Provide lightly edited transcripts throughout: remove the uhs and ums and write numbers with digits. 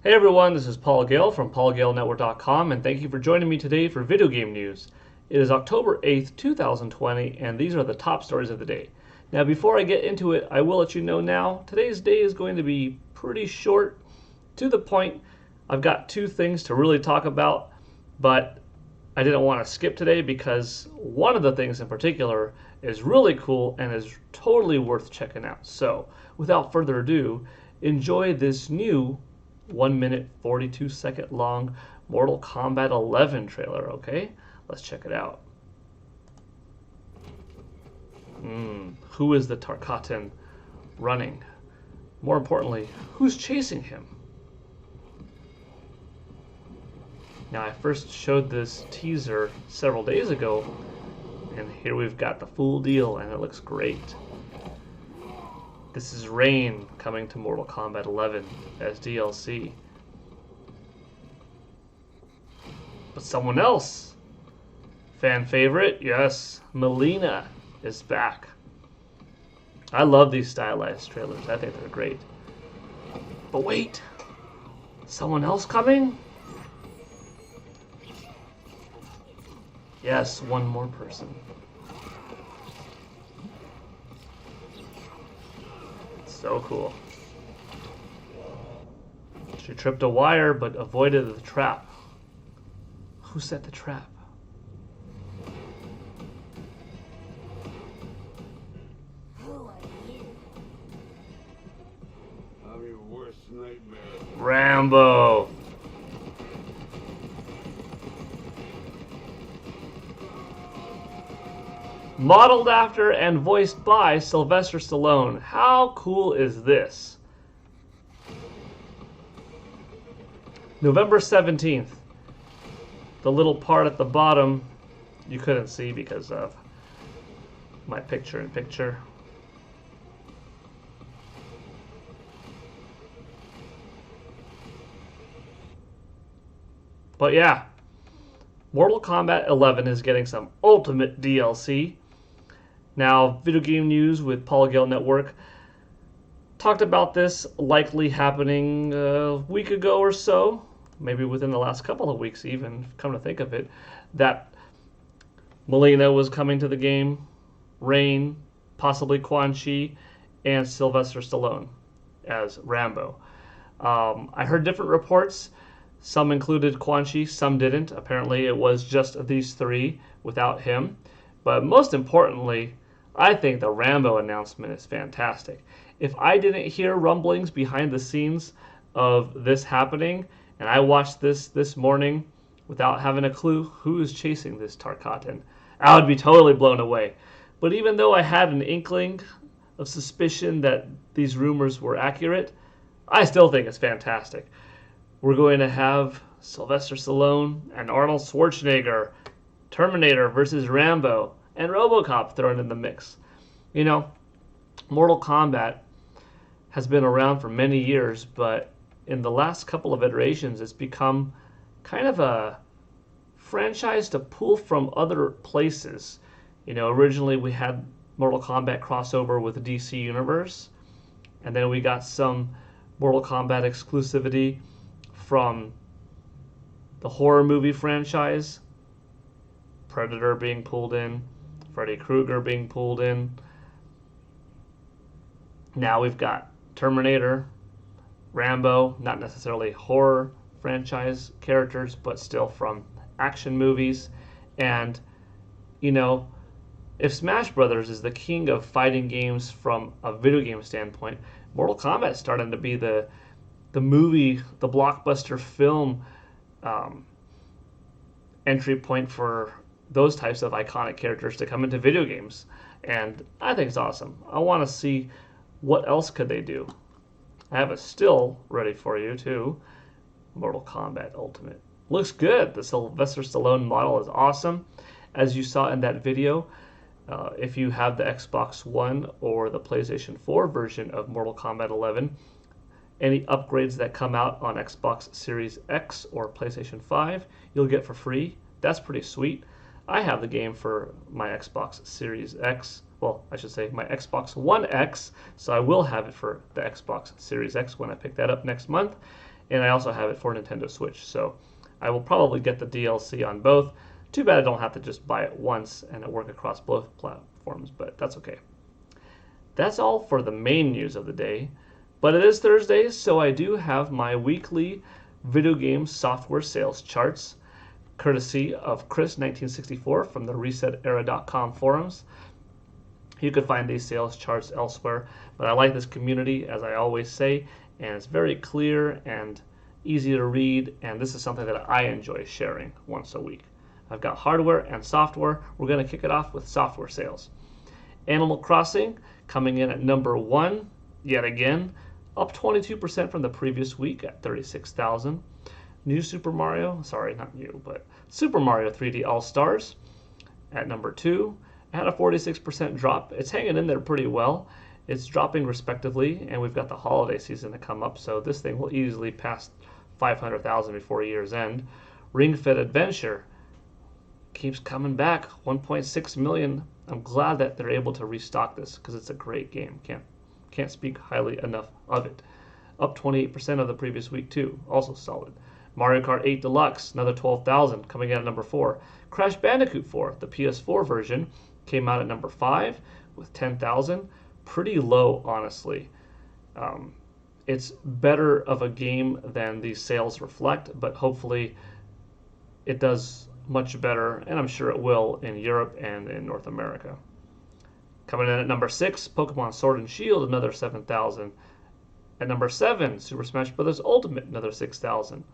Hey everyone, this is Paul Gale from paulgalenetwork.com, and thank you for joining me today for video game news. It is October 8th, 2020, and these are the top stories of the day. Now, before I get into it, I will let you know now, today's day is going to be pretty short, to the point. I've got two things to really talk about, but I didn't want to skip today because one of the things in particular is really cool and is totally worth checking out. So, without further ado, enjoy this new 1 minute 42-second long Mortal Kombat 11 trailer, okay? Let's check it out. Who is the Tarkatan running? More importantly, who's chasing him? Now, I first showed this teaser several days ago, and here we've got the full deal, and it looks great. This is Rain coming to Mortal Kombat 11 as DLC. But someone else, fan favorite, yes, Mileena is back. I love these stylized trailers. I think they're great. But wait, someone else coming? Yes, one more person. So cool. She tripped a wire but avoided the trap. Who set the trap? Who are you? I'm your worst nightmare. Rambo. Modeled after and voiced by Sylvester Stallone. How cool is this? November 17th. The little part at the bottom you couldn't see because of my picture-in-picture. But yeah, Mortal Kombat 11 is getting some ultimate DLC. Now, Video Game News with Paul Gale Network talked about this likely happening a week ago or so, maybe within the last couple of weeks even, come to think of it, that Mileena was coming to the game, Rain, possibly Quan Chi, and Sylvester Stallone as Rambo. I heard different reports. Some included Quan Chi, some didn't. Apparently it was just these three without him. But most importantly, I think the Rambo announcement is fantastic. If I didn't hear rumblings behind the scenes of this happening, and I watched this morning without having a clue who is chasing this Tarkatan, I would be totally blown away. But even though I had an inkling of suspicion that these rumors were accurate, I still think it's fantastic. We're going to have Sylvester Stallone and Arnold Schwarzenegger, Terminator versus Rambo, and RoboCop thrown in the mix. You know, Mortal Kombat has been around for many years, but in the last couple of iterations, it's become kind of a franchise to pull from other places. You know, originally we had Mortal Kombat crossover with the DC Universe, and then we got some Mortal Kombat exclusivity from the horror movie franchise, Predator being pulled in, Freddy Krueger being pulled in. Now we've got Terminator, Rambo, not necessarily horror franchise characters, but still from action movies. And, you know, if Smash Brothers is the king of fighting games from a video game standpoint, Mortal Kombat is starting to be the movie, the blockbuster film entry point for those types of iconic characters to come into video games. And I think it's awesome. I want to see what else could they do. I have a still ready for you too. Mortal Kombat Ultimate. Looks good. The Sylvester Stallone model is awesome. As you saw in that video, if you have the Xbox One or the PlayStation 4 version of Mortal Kombat 11, any upgrades that come out on Xbox Series X or PlayStation 5, you'll get for free. That's pretty sweet. I have the game for my Xbox Series X. Well, I should say my Xbox One X, so I will have it for the Xbox Series X when I pick that up next month. and I also have it for Nintendo Switch. So I will probably get the DLC on both. Too bad I don't have to just buy it once and it work across both platforms, but that's okay. That's all for the main news of the day. But it is Thursday, so I do have my weekly video game software sales charts, courtesy of Chris1964 from the ResetEra.com forums. You could find these sales charts elsewhere, but I like this community, as I always say, and it's very clear and easy to read, and this is something that I enjoy sharing once a week. I've got hardware and software. We're going to kick it off with software sales. Animal Crossing coming in at number 1, yet again, up 22% from the previous week at 36,000. New Super Mario, sorry, not new, but Super Mario 3D All-Stars at number 2. It had a 46% drop. It's hanging in there pretty well. It's dropping respectively, and we've got the holiday season to come up, so this thing will easily pass 500,000 before year's end. Ring Fit Adventure keeps coming back, 1.6 million. I'm glad that they're able to restock this because it's a great game. Can't speak highly enough of it. Up 28% of the previous week too, also solid. Mario Kart 8 Deluxe, another 12,000, coming in at number 4. Crash Bandicoot 4, the PS4 version, came out at number 5 with 10,000. Pretty low, honestly. It's better of a game than these sales reflect, but hopefully it does much better, and I'm sure it will in Europe and in North America. Coming in at number 6, Pokemon Sword and Shield, another 7,000. At number 7, Super Smash Bros. Ultimate, another 6,000.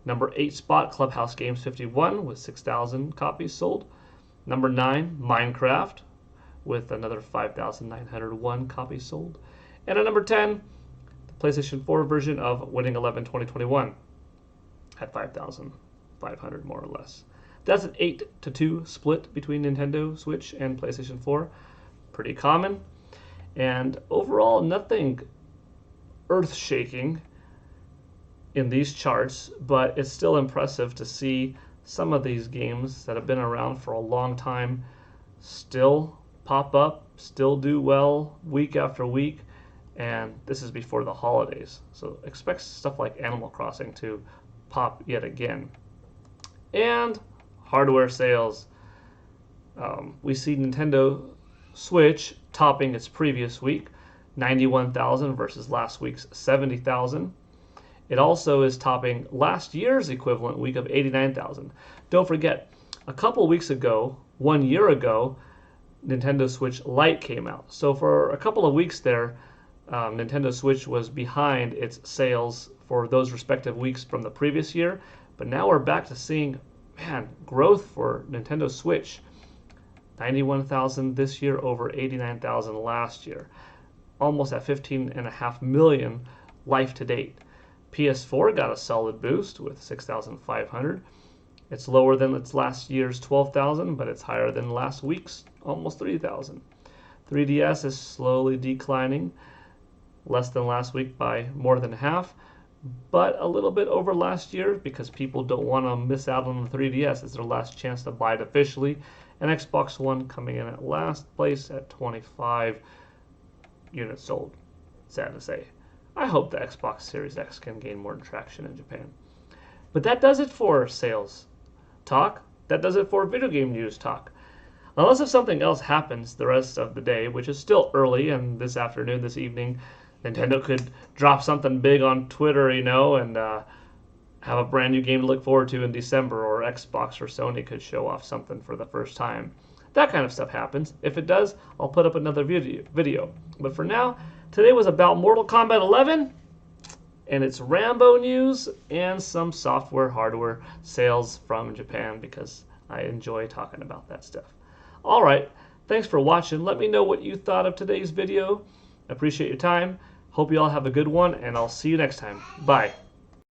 Number 8 spot, Clubhouse Games 51 with 6,000 copies sold. Number 9, Minecraft with another 5,901 copies sold. And at number 10, the PlayStation 4 version of Winning 11 2021 at 5,500 more or less. That's an 8-2 split between Nintendo Switch and PlayStation 4. Pretty common. And overall, nothing earth-shaking in these charts, but it's still impressive to see some of these games that have been around for a long time still pop up, still do well week after week, and this is before the holidays. So expect stuff like Animal Crossing to pop yet again. And hardware sales. We see Nintendo Switch topping its previous week, 91,000 versus last week's 70,000. It also is topping last year's equivalent week of 89,000. Don't forget, a couple weeks ago, 1 year ago, Nintendo Switch Lite came out. So for a couple of weeks there, Nintendo Switch was behind its sales for those respective weeks from the previous year. But now we're back to seeing, growth for Nintendo Switch. 91,000 this year over 89,000 last year. Almost at 15.5 million life to date. PS4 got a solid boost with 6,500. It's lower than its last year's 12,000, but it's higher than last week's almost 3,000. 3DS is slowly declining, less than last week by more than half, but a little bit over last year because people don't want to miss out on the 3DS. It's their last chance to buy it officially. And Xbox One coming in at last place at 25 units sold. Sad to say. I hope the Xbox Series X can gain more traction in Japan. But that does it for sales talk. That does it for video game news talk. Unless if something else happens the rest of the day, which is still early, and this afternoon, this evening, Nintendo could drop something big on Twitter, and have a brand new game to look forward to in December, or Xbox or Sony could show off something for the first time. That kind of stuff happens. If it does, I'll put up another video. But for now, today was about Mortal Kombat 11, and it's Rambo news and some software hardware sales from Japan because I enjoy talking about that stuff. All right, thanks for watching. Let me know what you thought of today's video. I appreciate your time. Hope you all have a good one, and I'll see you next time. Bye.